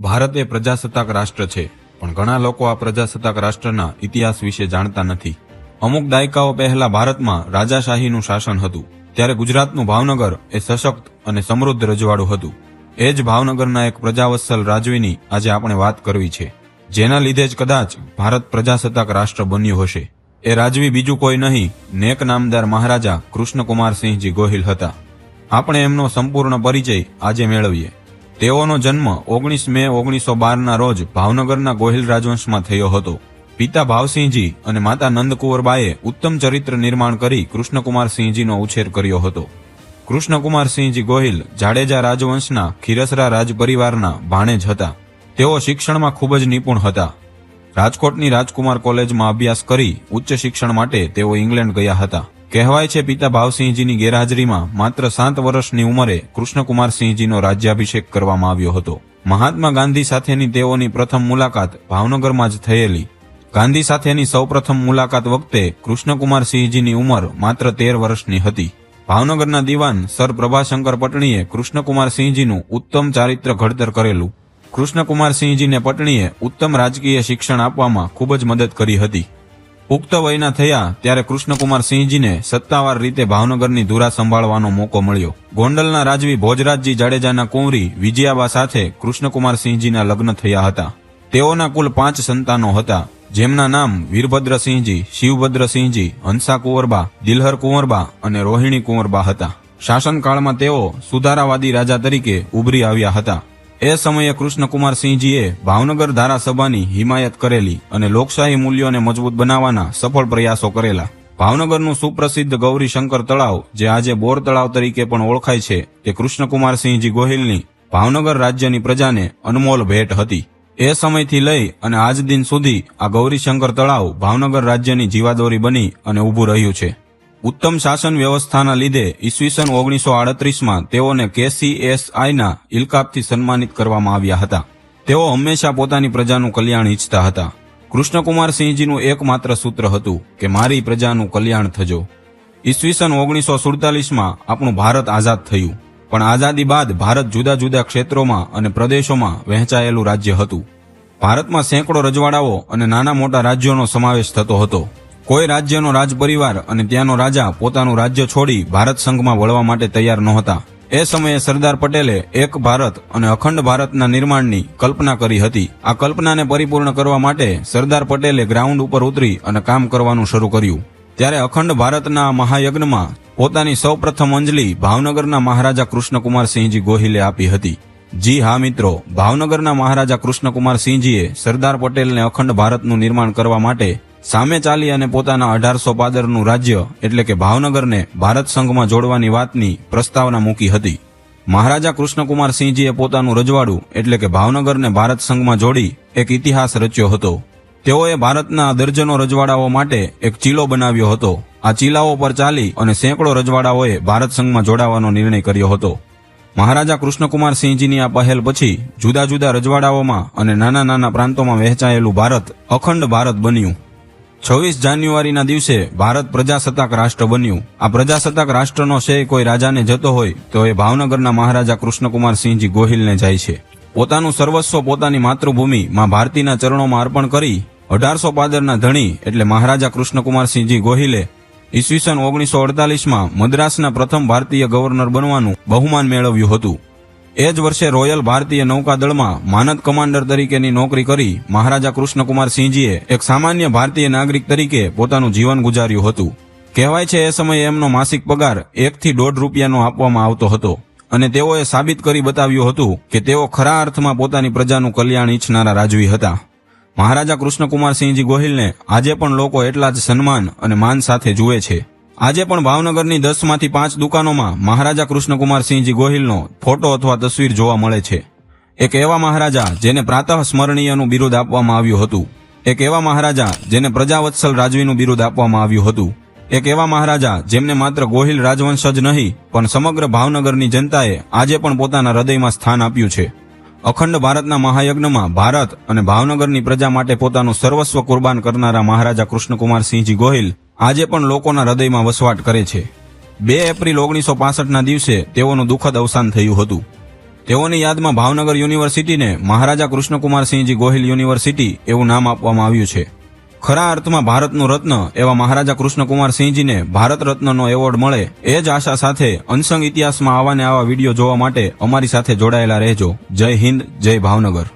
ભારત એ પ્રજાસત્તાક રાષ્ટ્ર છે, પણ ઘણા લોકો આ પ્રજાસત્તાક રાષ્ટ્રના ઇતિહાસ વિશે જાણતા નથી. અમુક દાયકાઓ પહેલા ભારતમાં રાજાશાહીનું શાસન હતું. ત્યારે ગુજરાતનું ભાવનગર એ સશક્ત અને સમૃદ્ધ રજવાડું હતું. એ જ ભાવનગરના એક પ્રજાવત્સલ રાજવીની આજે આપણે વાત કરવી છે, જેના લીધે જ કદાચ ભારત પ્રજાસત્તાક રાષ્ટ્ર બન્યું હશે. એ રાજવી બીજું કોઈ નહીં, નેક નામદાર મહારાજા કૃષ્ણકુમારસિંહજી ગોહિલ હતા. આપણે એમનો સંપૂર્ણ પરિચય આજે મેળવીએ. તેઓનો જન્મ 19 મે 1912ના રોજ ભાવનગરના ગોહિલ રાજવંશમાં થયો હતો. પિતા ભાવસિંહજી અને માતા નંદકુંવરબાએ ઉત્તમ ચરિત્ર નિર્માણ કરી કૃષ્ણકુમારસિંહજીનો ઉછેર કર્યો હતો. કૃષ્ણકુમારસિંહજી ગોહિલ જાડેજા રાજવંશના ખીરસરા રાજ પરિવારના ભાણેજ હતા. તેઓ શિક્ષણમાં ખૂબ જ નિપુણ હતા. રાજકોટની રાજકુમાર કોલેજમાં અભ્યાસ કરી ઉચ્ચ શિક્ષણ માટે તેઓ ઇંગ્લેન્ડ ગયા હતા. કહેવાય છે પિતા ભાવસિંહજીની ગેરહાજરીમાં માત્ર 7 વર્ષની ઉંમરે કૃષ્ણકુમારસિંહજીનો રાજ્યાભિષેક કરવામાં આવ્યો હતો. મહાત્મા ગાંધી સાથેની તેઓની પ્રથમ મુલાકાત ભાવનગરમાં જ થયેલી. ગાંધી સાથેની સૌપ્રથમ મુલાકાત વખતે કૃષ્ણકુમારસિંહજીની ઉંમર માત્ર 13 વર્ષની હતી. ભાવનગરના દિવાન સર પ્રભાશંકર પટણીએ કૃષ્ણકુમારસિંહજીનું ઉત્તમ ચારિત્ર ઘડતર કરેલું. કૃષ્ણકુમારસિંહજીને પટણીએ ઉત્તમ રાજકીય શિક્ષણ આપવામાં ખૂબ જ મદદ કરી હતી. પુખ્ત વયના થયા ત્યારે કૃષ્ણકુમારસિંહજીને સત્તાવાર રીતે ભાવનગરની ધુરા સંભાળવાનો મોકો મળ્યો. ગોંડલના રાજવી ભોજરાજજી જાડેજાના કુંવરી વિજયાબા સાથે કૃષ્ણકુમારસિંહજીના લગ્ન થયા હતા. તેઓના કુલ 5 સંતાનો હતા, જેમના નામ વીરભદ્રસિંહજી, શિવભદ્રસિંહજી, હંસા કુંવરબા, દિલહર કુંવરબા અને રોહિણી કુંવરબા હતા. શાસનકાળમાં તેઓ સુધારાવાદી રાજા તરીકે ઉભરી આવ્યા હતા. એ સમયે કૃષ્ણકુમારસિંહજીએ ભાવનગર ધારાસભાની હિમાયત કરેલી અને લોકશાહી મૂલ્યોને મજબૂત બનાવવાના સફળ પ્રયાસો કરેલા. ભાવનગરનું સુપ્રસિદ્ધ ગૌરીશંકર તળાવ, જે આજે બોર તળાવ તરીકે પણ ઓળખાય છે, તે કૃષ્ણકુમારસિંહજી ગોહિલની ભાવનગર રાજ્યની પ્રજાને અનમોલ ભેટ હતી. એ સમયથી લઈ અને આજ દિન સુધી આ ગૌરીશંકર તળાવ ભાવનગર રાજ્યની જીવાદોરી બની અને ઊભું રહ્યું છે. ઉત્તમ શાસન વ્યવસ્થાના લીધે ઈસવીસન 1938માં તેઓને KCSIના ઇલકાબથી સન્માનિત કરવામાં આવ્યા હતા. તેઓ હંમેશા પોતાની પ્રજાનું કલ્યાણ ઈચ્છતા હતા. કૃષ્ણકુમારસિંહજીનું એકમાત્ર સૂત્ર હતું કે મારી પ્રજાનું કલ્યાણ થજો. ઈસવીસન 1947માં આપણું ભારત આઝાદ થયું, પણ આઝાદી બાદ ભારત જુદા જુદા ક્ષેત્રોમાં અને પ્રદેશોમાં વહેંચાયેલું રાજ્ય હતું. ભારતમાં સેંકડો રજવાડાઓ અને નાના મોટા રાજ્યોનો સમાવેશ થતો હતો. કોઈ રાજ્યનો રાજપરિવાર અને ત્યાંનો રાજા પોતાનું રાજ્ય છોડી ભારત સંઘમાં વળવા માટે તૈયાર નહોતા. એ સમયે સરદાર પટેલે એક ભારત અને અખંડ ભારતના નિર્માણની કલ્પના કરી હતી. આ કલ્પનાને પરિપૂર્ણ કરવા માટે સરદાર પટેલે ગ્રાઉન્ડ ઉપર ઉતરી અને કામ કરવાનું શરૂ કર્યું. ત્યારે અખંડ ભારતના મહાયજ્ઞમાં પોતાની સૌપ્રથમ અંજલિ ભાવનગરના મહારાજા કૃષ્ણકુમારસિંહજી ગોહિલે આપી હતી. જી હા મિત્રો, ભાવનગરના મહારાજા કૃષ્ણકુમારસિંહજીએ સરદાર પટેલને અખંડ ભારતનું નિર્માણ કરવા માટે સામે ચાલી અને પોતાના 1800 પાદરનું રાજ્ય એટલે કે ભાવનગરને ભારત સંઘમાં જોડવાની વાતની પ્રસ્તાવના મૂકી હતી. મહારાજા કૃષ્ણકુમારસિંહજીએ પોતાનું રજવાડું એટલે કે ભાવનગરને ભારત સંઘમાં જોડી એક ઇતિહાસ રચ્યો હતો. તેઓએ ભારતના દર્જનો રજવાડાઓ માટે એક ચીલો બનાવ્યો હતો. આ ચીલાઓ પર ચાલી અને સેંકડો રજવાડાઓએ ભારત સંઘમાં જોડાવાનો નિર્ણય કર્યો હતો. મહારાજા કૃષ્ણકુમારસિંહજીની આ પહેલ પછી જુદા જુદા રજવાડાઓમાં અને નાના નાના પ્રાંતોમાં વહેંચાયેલું ભારત અખંડ ભારત બન્યું. 26 જાન્યુઆરીના દિવસે ભારત પ્રજાસત્તાક રાષ્ટ્ર બન્યું. આ પ્રજાસત્તાક રાષ્ટ્રનો શ્રેય કોઈ રાજાને જતો હોય તો એ ભાવનગરના મહારાજા કૃષ્ણકુમારસિંહજી ગોહિલને જાય છે. પોતાનું સર્વસ્વ પોતાની માતૃભૂમિ માં ભારતીના ચરણોમાં અર્પણ કરી 1800 પાદરના ધણી એટલે મહારાજા કૃષ્ણકુમારસિંહજી ગોહિલે ઈસવીસન 1948માં મદ્રાસના પ્રથમ ભારતીય ગવર્નર બનવાનું બહુમાન મેળવ્યું હતું. એ જ વર્ષે રોયલ ભારતીય નૌકાદળમાં માનદ કમાન્ડર તરીકેની નોકરી કરી મહારાજા કૃષ્ણકુમારસિંહજીએ એક સામાન્ય ભારતીય નાગરિક તરીકે પોતાનું જીવન ગુજાર્યું હતું. કહેવાય છે એ સમયે એમનો માસિક પગાર 1 થી 1.5 રૂપિયાનો આપવામાં આવતો હતો અને તેઓએ સાબિત કરી બતાવ્યું હતું કે તેઓ ખરા અર્થમાં પોતાની પ્રજાનું કલ્યાણ ઈચ્છનારા રાજવી હતા. મહારાજા કૃષ્ણકુમારસિંહજી ગોહિલને આજે પણ લોકો એટલા જ સન્માન અને માન સાથે જુએ છે. આજે પણ ભાવનગરની 10 માંથી 5 દુકાનોમાં મહારાજા કૃષ્ણકુમારસિંહજી ગોહિલનો ફોટો અથવા તસવીર જોવા મળે છે. એક એવા મહારાજા જેને પ્રાતઃ સ્મરણીયનું બિરુદ આપવામાં આવ્યું હતું. એક એવા મહારાજા જેને પ્રજાવત્સલ રાજવીનું બિરુદ આપવામાં આવ્યું હતું. એક એવા મહારાજા જેમને માત્ર ગોહિલ રાજવંશ જ નહીં પણ સમગ્ર ભાવનગરની જનતાએ આજે પણ પોતાના હૃદયમાં સ્થાન આપ્યું છે. અખંડ ભારતના મહાયજ્ઞમાં ભારત અને ભાવનગરની પ્રજા માટે પોતાનું સર્વસ્વ કુરબાન કરનારા મહારાજા કૃષ્ણકુમારસિંહજી ગોહિલ આજે પણ લોકોના હૃદયમાં વસવાટ કરે છે. 2 એપ્રિલ 1965ના દિવસે તેઓનું દુઃખદ અવસાન થયું હતું. તેઓની યાદમાં ભાવનગર યુનિવર્સિટીને મહારાજા કૃષ્ણકુમારસિંહજી ગોહિલ યુનિવર્સિટી એવું નામ આપવામાં આવ્યું છે. ખરા અર્થમાં ભારતનું રત્ન એવા મહારાજા કૃષ્ણકુમારસિંહજીને ભારત રત્નનો એવોર્ડ મળે એ જ આશા સાથે અનસંગ ઇતિહાસમાં આવા વિડીયો જોવા માટે અમારી સાથે જોડાયેલા રહેજો. જય હિન્દ, જય ભાવનગર.